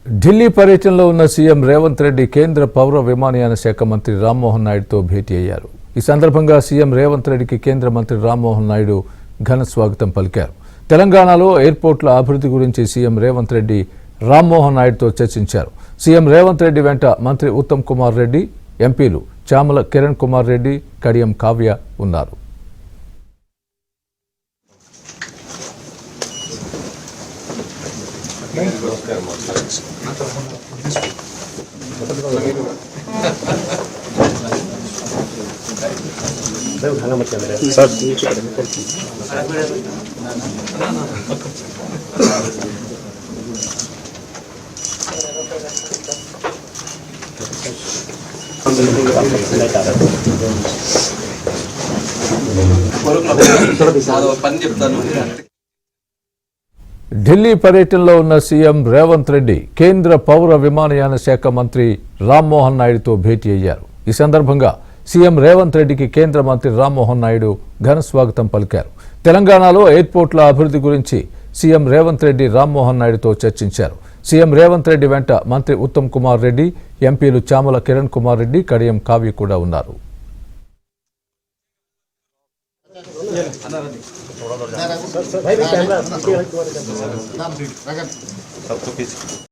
ఢిల్లీ పర్యటనలో ఉన్న సీఎం రేవంత్ రెడ్డి కేంద్ర పౌర విమానయాన శాఖ మంత్రి రామ్మోహన్ నాయుడుతో భేటీ అయ్యారు. ఈ సందర్భంగా సీఎం రేవంత్ రెడ్డికి కేంద్ర మంత్రి రామ్మోహన్ నాయుడు ఘన స్వాగతం పలికారు. తెలంగాణలో ఎయిర్పోర్ట్ల అభివృద్ధి గురించి సీఎం రేవంత్ రెడ్డి రామ్మోహన్ నాయుడుతో చర్చించారు. సీఎం రేవంత్ రెడ్డి వెంట మంత్రి ఉత్తమ్ కుమార్ రెడ్డి, ఎంపీలు చామల కిరణ్ కుమార్ రెడ్డి, కడియం కావ్య ఉన్నారు. ఢిల్లీ పర్యటనలో ఉన్న సీఎం రేవంత్ రెడ్డి కేంద్ర పౌర విమానయాన శాఖ మంత్రి రామ్మోహన్ నాయుడుతో భేటీ అయ్యారు. ఈ సందర్భంగా సీఎం రేవంత్ రెడ్డికి కేంద్ర మంత్రి రామ్మోహన్ నాయుడు ఘన స్వాగతం పలికారు. తెలంగాణలో ఎయిర్పోర్ట్ల అభివృద్ధి గురించి సీఎం రేవంత్ రెడ్డి రామ్మోహన్ నాయుడుతో చర్చించారు. సీఎం రేవంత్ రెడ్డి వెంట మంత్రి ఉత్తమ్ కుమార్ రెడ్డి, ఎంపీలు చామల కిరణ్ కుమార్ రెడ్డి, కడియం కావ్య కూడా ఉన్నారు.